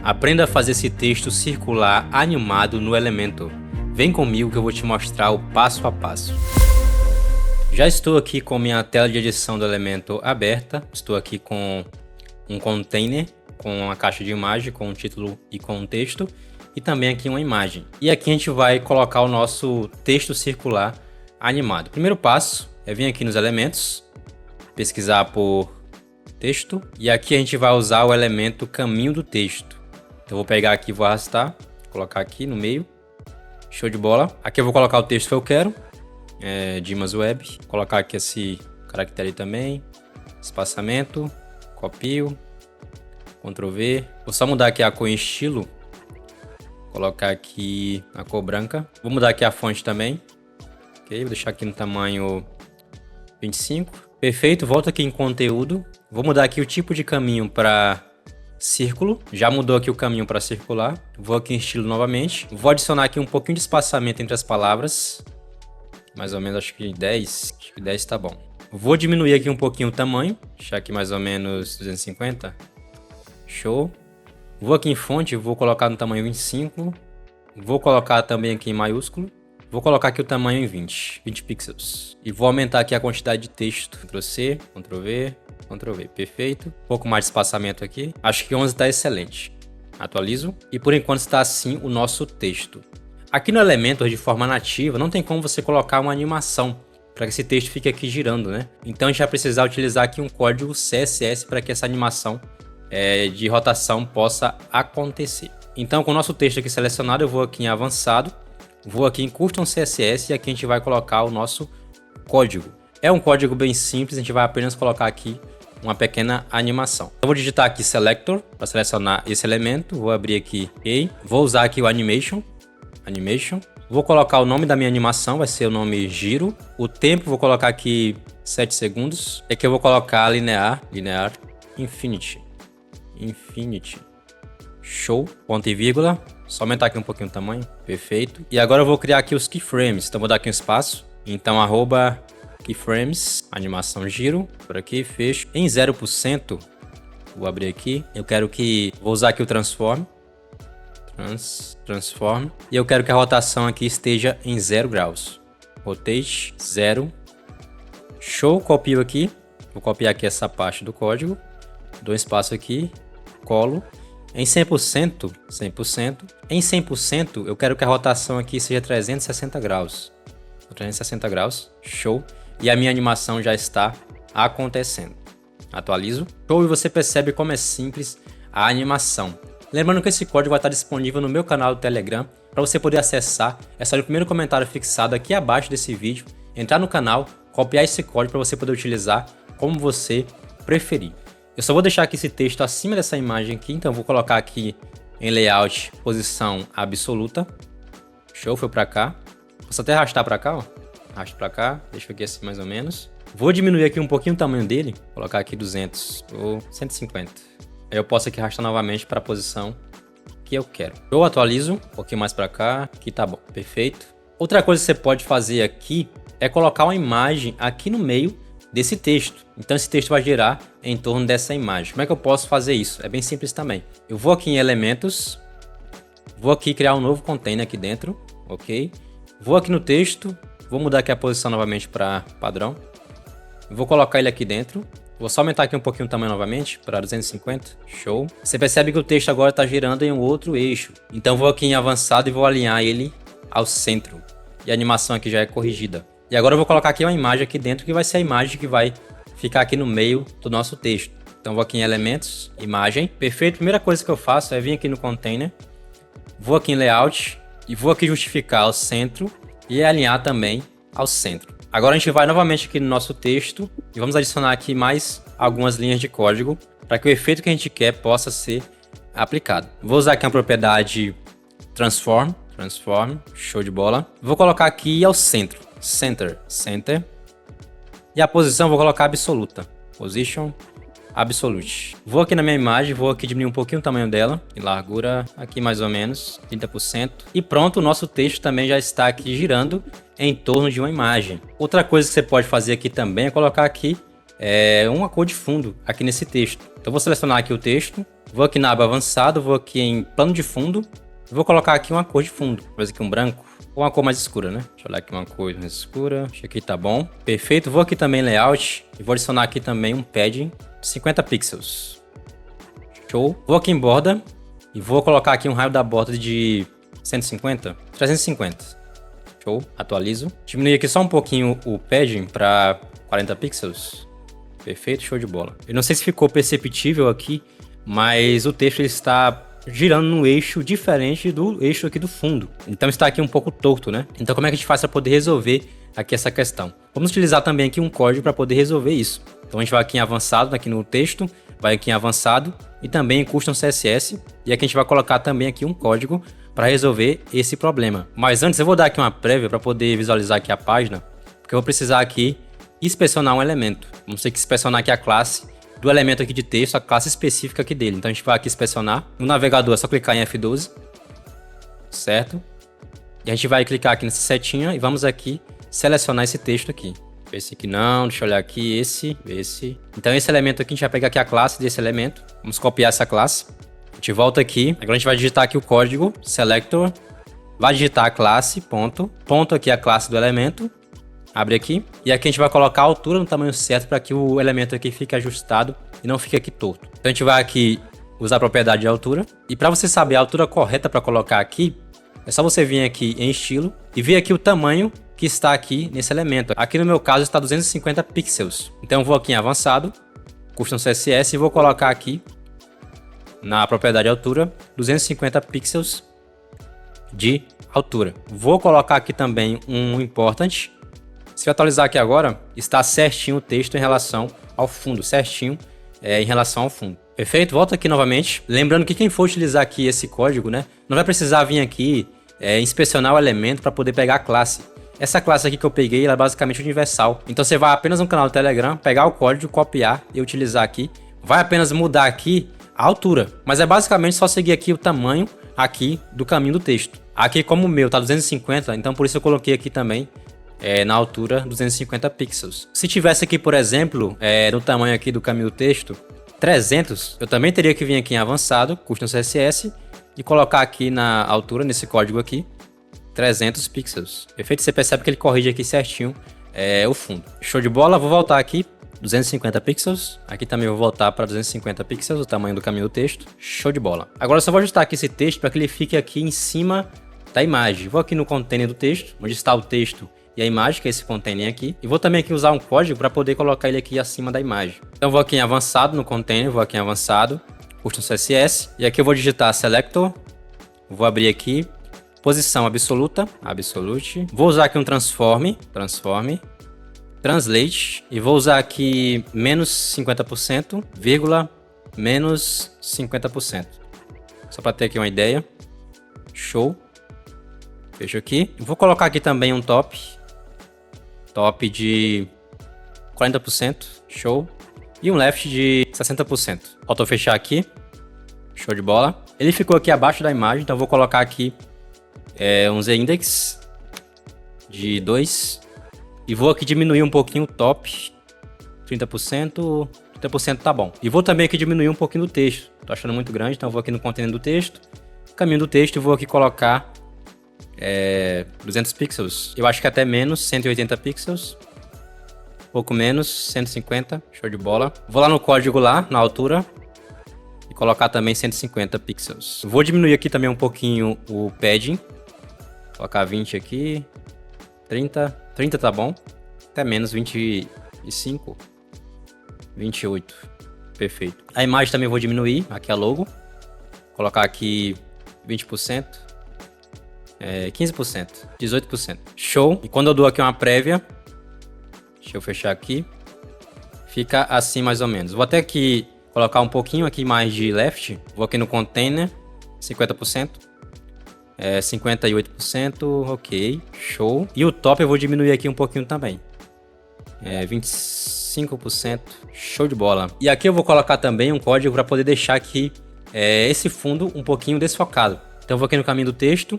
Aprenda a fazer esse texto circular animado no Elementor. Vem comigo que eu vou te mostrar o passo a passo. Já estou aqui com minha tela de edição do Elementor aberta. Estou aqui com um container, com uma caixa de imagem, com um título e com um texto. E também aqui uma imagem. E aqui a gente vai colocar o nosso texto circular animado. O primeiro passo é vir aqui nos elementos, pesquisar por texto. E aqui a gente vai usar o elemento caminho do texto. Então eu vou pegar aqui, vou arrastar, colocar aqui no meio. Show de bola. Aqui eu vou colocar o texto que eu quero. Dimas Web. Vou colocar aqui esse caractere também. Espaçamento. Copio. Ctrl V. Vou só mudar aqui a cor em estilo. Colocar aqui a cor branca. Vou mudar aqui a fonte também. Ok, vou deixar aqui no tamanho 25. Perfeito, volto aqui em conteúdo. Vou mudar aqui o tipo de caminho para círculo. Já mudou aqui o caminho para circular. Vou aqui em estilo novamente. Vou adicionar aqui um pouquinho de espaçamento entre as palavras. Mais ou menos, acho que 10. Acho que 10 tá bom. Vou diminuir aqui um pouquinho o tamanho. Deixar aqui mais ou menos 250. Show. Vou aqui em fonte, vou colocar no tamanho 25. Vou colocar também aqui em maiúsculo. Vou colocar aqui o tamanho em 20 pixels. E vou aumentar aqui a quantidade de texto. Ctrl C, Ctrl V, Ctrl V. Perfeito. Um pouco mais de espaçamento aqui. Acho que 11 está excelente. Atualizo. E por enquanto está assim o nosso texto. Aqui no Elementor, de forma nativa, não tem como você colocar uma animação para que esse texto fique aqui girando, né? Então a gente vai precisar utilizar aqui um código CSS para que essa animação de rotação possa acontecer. Então, com o nosso texto aqui selecionado, eu vou aqui em avançado, vou aqui em Custom CSS e aqui a gente vai colocar o nosso código. É um código bem simples, a gente vai apenas colocar aqui uma pequena animação. Eu vou digitar aqui Selector para selecionar esse elemento, vou abrir aqui, ok. Vou usar aqui o Animation, vou colocar o nome da minha animação, vai ser o nome Giro. O tempo, vou colocar aqui 7 segundos. Aqui eu vou colocar Linear Infinity. Show, ponto e vírgula. Só aumentar aqui um pouquinho o tamanho. Perfeito. E agora eu vou criar aqui os keyframes. Então vou dar aqui um espaço. Então arroba keyframes, animação giro. Por aqui, fecho. Em 0%, vou abrir aqui. Vou usar aqui o transform. Transform. E eu quero que a rotação aqui esteja em 0 graus. Rotate 0. Show, copio aqui. Vou copiar aqui essa parte do código. Dou um espaço aqui. Colo. Em 100%, em 100%, eu quero que a rotação aqui seja 360 graus. 360 graus, show. E a minha animação já está acontecendo. Atualizo. Show, e você percebe como é simples a animação. Lembrando que esse código vai estar disponível no meu canal do Telegram. Para você poder acessar, é só ir no primeiro comentário fixado aqui abaixo desse vídeo. Entrar no canal, copiar esse código para você poder utilizar como você preferir. Eu só vou deixar aqui esse texto acima dessa imagem aqui, então eu vou colocar aqui em layout, posição absoluta. Show, foi para cá. Posso até arrastar para cá, ó. Arrasto para cá, deixa aqui assim mais ou menos. Vou diminuir aqui um pouquinho o tamanho dele, colocar aqui 200 ou 150. Aí eu posso aqui arrastar novamente para a posição que eu quero. Eu atualizo um pouquinho mais para cá, aqui tá bom, perfeito. Outra coisa que você pode fazer aqui é colocar uma imagem aqui no meio desse texto. Então esse texto vai girar em torno dessa imagem. Como é que eu posso fazer isso? É bem simples também. Eu vou aqui em elementos, vou aqui criar um novo container aqui dentro, ok? Vou aqui no texto, vou mudar aqui a posição novamente para padrão. Vou colocar ele aqui dentro. Vou só aumentar aqui um pouquinho o tamanho novamente para 250, show. Você percebe que o texto agora está girando em um outro eixo. Então vou aqui em avançado e vou alinhar ele ao centro. E a animação aqui já é corrigida. E agora eu vou colocar aqui uma imagem aqui dentro, que vai ser a imagem que vai ficar aqui no meio do nosso texto. Então vou aqui em elementos, imagem, perfeito. Primeira coisa que eu faço é vir aqui no container, vou aqui em layout e vou aqui justificar ao centro e alinhar também ao centro. Agora a gente vai novamente aqui no nosso texto e vamos adicionar aqui mais algumas linhas de código para que o efeito que a gente quer possa ser aplicado. Vou usar aqui a propriedade transform, show de bola. Vou colocar aqui ao centro. Center. E a posição vou colocar absoluta. Position absolute. Vou aqui na minha imagem, vou aqui diminuir um pouquinho o tamanho dela. Em largura aqui mais ou menos 30%. E pronto, o nosso texto também já está aqui girando em torno de uma imagem. Outra coisa que você pode fazer aqui também é colocar aqui uma cor de fundo aqui nesse texto. Então vou selecionar aqui o texto, vou aqui na aba avançado, vou aqui em plano de fundo, e vou colocar aqui uma cor de fundo, por exemplo, aqui um branco, ou uma cor mais escura, né? Deixa eu olhar aqui uma cor mais escura, acho que aqui tá bom. Perfeito, vou aqui também em layout, e vou adicionar aqui também um padding, 50 pixels. Show. Vou aqui em borda, e vou colocar aqui um raio da borda de 150, 350. Show, atualizo. Diminui aqui só um pouquinho o padding para 40 pixels. Perfeito, show de bola. Eu não sei se ficou perceptível aqui, mas o texto ele está girando num eixo diferente do eixo aqui do fundo. Então está aqui um pouco torto, né? Então como é que a gente faz para poder resolver aqui essa questão? Vamos utilizar também aqui um código para poder resolver isso. Então a gente vai aqui em avançado, aqui no texto, vai aqui em avançado e também em custom CSS. E aqui a gente vai colocar também aqui um código para resolver esse problema. Mas antes eu vou dar aqui uma prévia para poder visualizar aqui a página, porque eu vou precisar aqui inspecionar um elemento. Vamos ter que inspecionar aqui a classe do elemento aqui de texto, a classe específica aqui dele. Então a gente vai aqui inspecionar. No navegador é só clicar em F12, certo? E a gente vai clicar aqui nessa setinha e vamos aqui selecionar esse texto aqui. Esse aqui não, deixa eu olhar aqui, esse. Então esse elemento aqui, a gente vai pegar aqui a classe desse elemento. Vamos copiar essa classe. A gente volta aqui, agora a gente vai digitar aqui o código, selector, vai digitar a classe, ponto aqui a classe do elemento, abre aqui, e aqui a gente vai colocar a altura no tamanho certo para que o elemento aqui fique ajustado e não fique aqui torto. Então a gente vai aqui usar a propriedade de altura, e para você saber a altura correta para colocar aqui, é só você vir aqui em estilo e ver aqui o tamanho que está aqui nesse elemento. Aqui no meu caso está 250 pixels, então eu vou aqui em avançado, custom CSS e vou colocar aqui na propriedade de altura, 250 pixels de altura. Vou colocar aqui também um important. Se eu atualizar aqui agora, está certinho o texto em relação ao fundo, certinho em relação ao fundo. Perfeito? Volto aqui novamente. Lembrando que quem for utilizar aqui esse código, né, não vai precisar vir aqui inspecionar o elemento para poder pegar a classe. Essa classe aqui que eu peguei, ela é basicamente universal. Então você vai apenas no canal do Telegram, pegar o código, copiar e utilizar aqui. Vai apenas mudar aqui a altura, mas é basicamente só seguir aqui o tamanho aqui do caminho do texto. Aqui como o meu tá 250, então por isso eu coloquei aqui também na altura 250 pixels. Se tivesse aqui, por exemplo, no tamanho aqui do caminho do texto, 300, eu também teria que vir aqui em avançado, custom CSS, e colocar aqui na altura, nesse código aqui, 300 pixels. Perfeito? Você percebe que ele corrige aqui certinho o fundo. Show de bola, vou voltar aqui. 250 pixels, aqui também eu vou voltar para 250 pixels, o tamanho do caminho do texto, show de bola. Agora eu só vou ajustar aqui esse texto para que ele fique aqui em cima da imagem. Vou aqui no container do texto, onde está o texto e a imagem, que é esse container aqui, e vou também aqui usar um código para poder colocar ele aqui acima da imagem. Então vou aqui em avançado no container, vou aqui em avançado, custom CSS, e aqui eu vou digitar selector, vou abrir aqui, posição absoluta, absolute, vou usar aqui um transform, translate, e vou usar aqui menos 50%, vírgula, menos 50%. Só para ter aqui uma ideia. Show. Fecho aqui. Vou colocar aqui também um top de 40%. Show. E um left de 60%. Faltou fechar aqui. Show de bola. Ele ficou aqui abaixo da imagem, então eu vou colocar aqui um z-index de 2. E vou aqui diminuir um pouquinho o top, 30%, 30% tá bom. E vou também aqui diminuir um pouquinho do texto, tô achando muito grande, então eu vou aqui no container do texto, caminho do texto e vou aqui colocar 200 pixels. Eu acho que até menos, 180 pixels, pouco menos, 150, show de bola. Vou lá no código lá, na altura, e colocar também 150 pixels. Vou diminuir aqui também um pouquinho o padding, colocar 20 aqui, 30 tá bom, até menos 25, 28, perfeito. A imagem também vou diminuir, aqui a logo, colocar aqui 20%, 15%, 18%, show. E quando eu dou aqui uma prévia, deixa eu fechar aqui, fica assim mais ou menos. Vou até aqui colocar um pouquinho aqui mais de left, vou aqui no container, 50%. 58%, ok, show. E o top eu vou diminuir aqui um pouquinho também. 25%, show de bola. E aqui eu vou colocar também um código para poder deixar aqui esse fundo um pouquinho desfocado. Então eu vou aqui no caminho do texto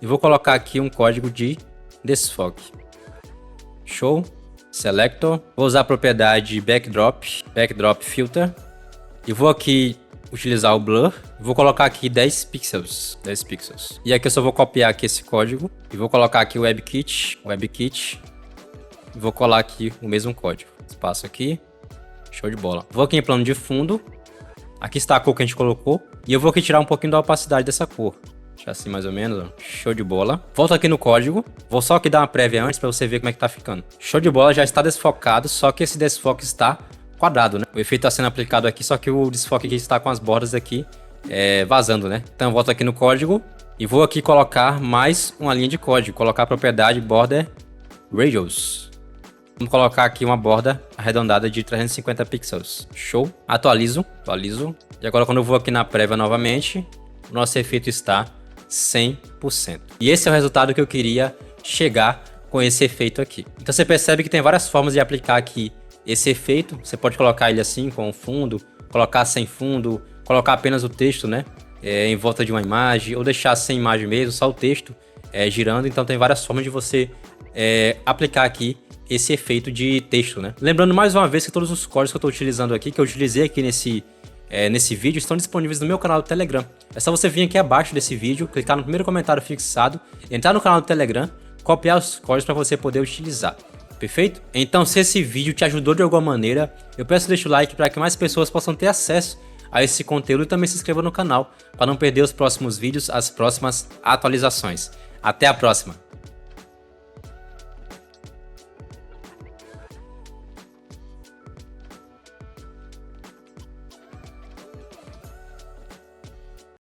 e vou colocar aqui um código de desfoque. Show. Selector. Vou usar a propriedade Backdrop Filter. E vou aqui utilizar o Blur. Vou colocar aqui 10 pixels. E aqui eu só vou copiar aqui esse código. E vou colocar aqui o WebKit. E vou colar aqui o mesmo código. Espaço aqui. Show de bola. Vou aqui em plano de fundo. Aqui está a cor que a gente colocou. E eu vou aqui tirar um pouquinho da opacidade dessa cor. Deixar assim mais ou menos, ó. Show de bola. Volto aqui no código. Vou só aqui dar uma prévia antes para você ver como é que tá ficando. Show de bola, já está desfocado, só que esse desfoque está quadrado, né? O efeito está sendo aplicado aqui, só que o desfoque aqui está com as bordas aqui vazando, né? Então eu volto aqui no código e vou aqui colocar mais uma linha de código. Colocar a propriedade Border Radius. Vamos colocar aqui uma borda arredondada de 350 pixels. Show. Atualizo. E agora quando eu vou aqui na prévia novamente, o nosso efeito está 100%. E esse é o resultado que eu queria chegar com esse efeito aqui. Então você percebe que tem várias formas de aplicar aqui esse efeito. Você pode colocar ele assim, com o fundo, colocar sem fundo, colocar apenas o texto, né? Em volta de uma imagem, ou deixar sem imagem mesmo, só o texto girando. Então tem várias formas de você aplicar aqui esse efeito de texto, né? Lembrando mais uma vez que todos os códigos que eu estou utilizando aqui, que eu utilizei aqui nesse vídeo, estão disponíveis no meu canal do Telegram. É só você vir aqui abaixo desse vídeo, clicar no primeiro comentário fixado, entrar no canal do Telegram, copiar os códigos para você poder utilizar. Perfeito? Então, se esse vídeo te ajudou de alguma maneira, eu peço que deixe o like para que mais pessoas possam ter acesso a esse conteúdo e também se inscreva no canal para não perder os próximos vídeos, as próximas atualizações. Até a próxima!